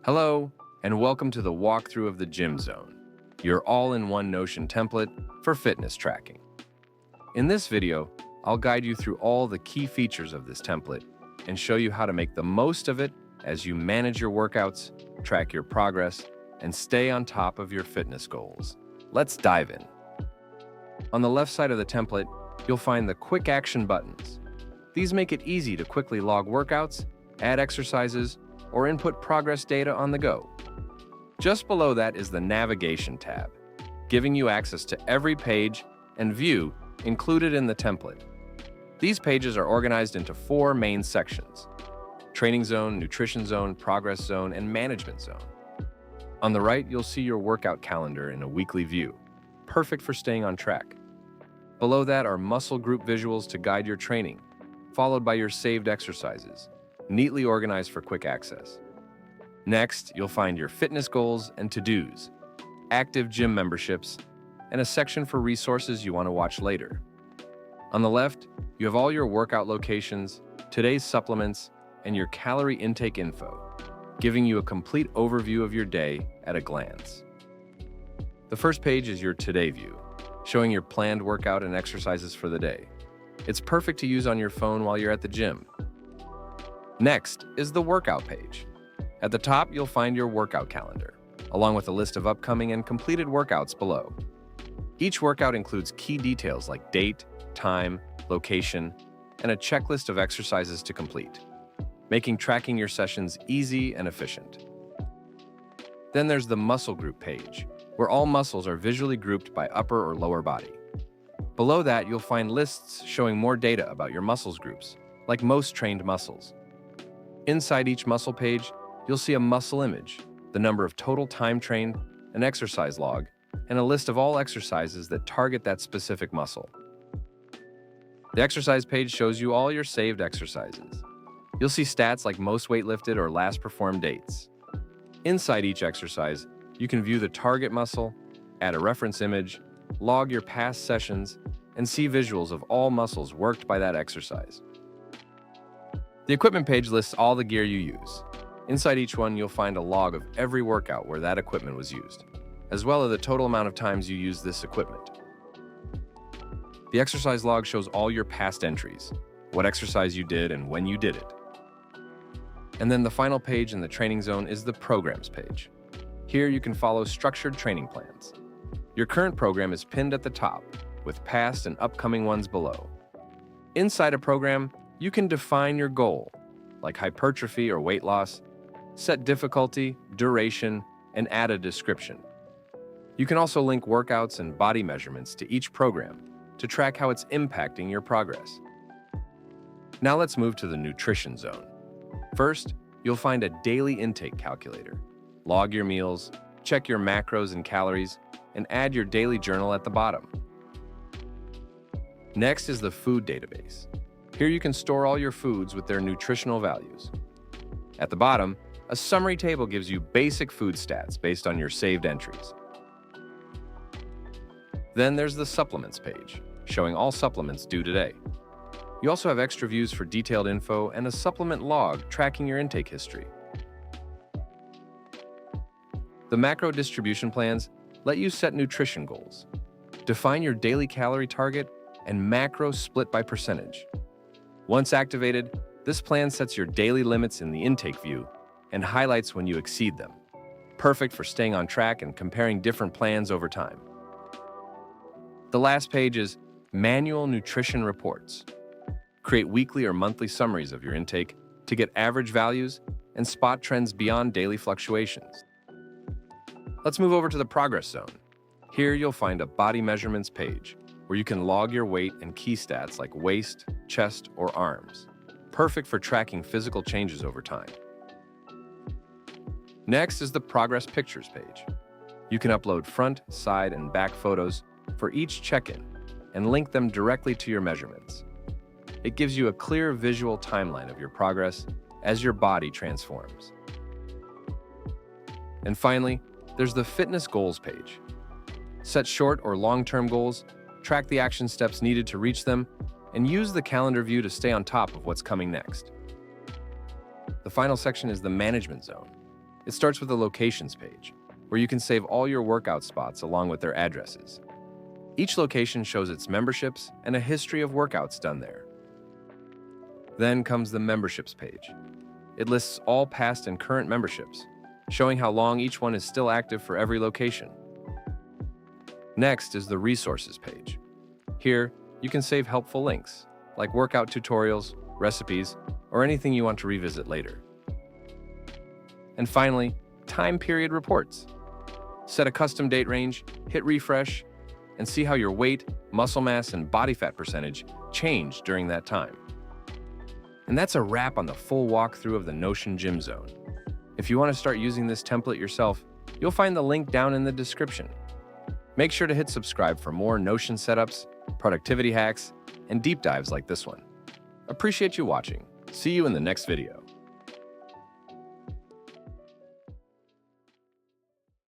Hello, and welcome to the walkthrough of the Gym Zone, your all-in-one Notion template for fitness tracking. In this video, I'll guide you through all the key features of this template and show you how to make the most of it as you manage your workouts, track your progress, and stay on top of your fitness goals. Let's dive in. On the left side of the template, you'll find the quick action buttons. These make it easy to quickly log workouts, add exercises, or input progress data on the go. Just below that is the Navigation tab, giving you access to every page and view included in the template. These pages are organized into 4 main sections: Training Zone, Nutrition Zone, Progress Zone, and Management Zone. On the right, you'll see your workout calendar in a weekly view, perfect for staying on track. Below that are muscle group visuals to guide your training, followed by your saved exercises, neatly organized for quick access. Next, you'll find your fitness goals and to-dos, active gym memberships, and a section for resources you want to watch later. On the left, you have all your workout locations, today's supplements, and your calorie intake info, giving you a complete overview of your day at a glance. The first page is your Today view, showing your planned workout and exercises for the day. It's perfect to use on your phone while you're at the gym. Next is the Workout page. At the top, you'll find your workout calendar, along with a list of upcoming and completed workouts below. Each workout includes key details like date, time, location, and a checklist of exercises to complete, making tracking your sessions easy and efficient. Then there's the Muscle Group page, where all muscles are visually grouped by upper or lower body. Below that, you'll find lists showing more data about your muscles groups, like most trained muscles. Inside each muscle page, you'll see a muscle image, the number of total time trained, an exercise log, and a list of all exercises that target that specific muscle. The exercise page shows you all your saved exercises. You'll see stats like most weight lifted or last performed dates. Inside each exercise, you can view the target muscle, add a reference image, log your past sessions, and see visuals of all muscles worked by that exercise. The equipment page lists all the gear you use. Inside each one, you'll find a log of every workout where that equipment was used, as well as the total amount of times you used this equipment. The exercise log shows all your past entries, what exercise you did and when you did it. And then the final page in the Training Zone is the Programs page. Here you can follow structured training plans. Your current program is pinned at the top, with past and upcoming ones below. Inside a program, you can define your goal, like hypertrophy or weight loss, set difficulty, duration, and add a description. You can also link workouts and body measurements to each program to track how it's impacting your progress. Now let's move to the Nutrition Zone. First, you'll find a daily intake calculator. Log your meals, check your macros and calories, and add your daily journal at the bottom. Next is the Food database. Here you can store all your foods with their nutritional values. At the bottom, a summary table gives you basic food stats based on your saved entries. Then there's the Supplements page, showing all supplements due today. You also have extra views for detailed info and a supplement log tracking your intake history. The macro distribution plans let you set nutrition goals, define your daily calorie target, and macro split by percentage. Once activated, this plan sets your daily limits in the intake view and highlights when you exceed them. Perfect for staying on track and comparing different plans over time. The last page is Manual Nutrition Reports. Create weekly or monthly summaries of your intake to get average values and spot trends beyond daily fluctuations. Let's move over to the Progress Zone. Here you'll find a body measurements page where you can log your weight and key stats like waist, chest, or arms. Perfect for tracking physical changes over time. Next is the Progress Pictures page. You can upload front, side, and back photos for each check-in and link them directly to your measurements. It gives you a clear visual timeline of your progress as your body transforms. And finally, there's the Fitness Goals page. Set short or long-term goals, track the action steps needed to reach them, and use the calendar view to stay on top of what's coming next. The final section is the Management Zone. It starts with the locations page, where you can save all your workout spots along with their addresses. Each location shows its memberships and a history of workouts done there. Then comes the memberships page. It lists all past and current memberships, showing how long each one is still active for every location. Next is the resources page. Here, you can save helpful links, like workout tutorials, recipes, or anything you want to revisit later. And finally, time period reports. Set a custom date range, hit refresh, and see how your weight, muscle mass, and body fat percentage changed during that time. And that's a wrap on the full walkthrough of the Notion Gym Zone. If you want to start using this template yourself, you'll find the link down in the description. Make sure to hit subscribe for more Notion setups, productivity hacks, and deep dives like this one. Appreciate you watching. See you in the next video.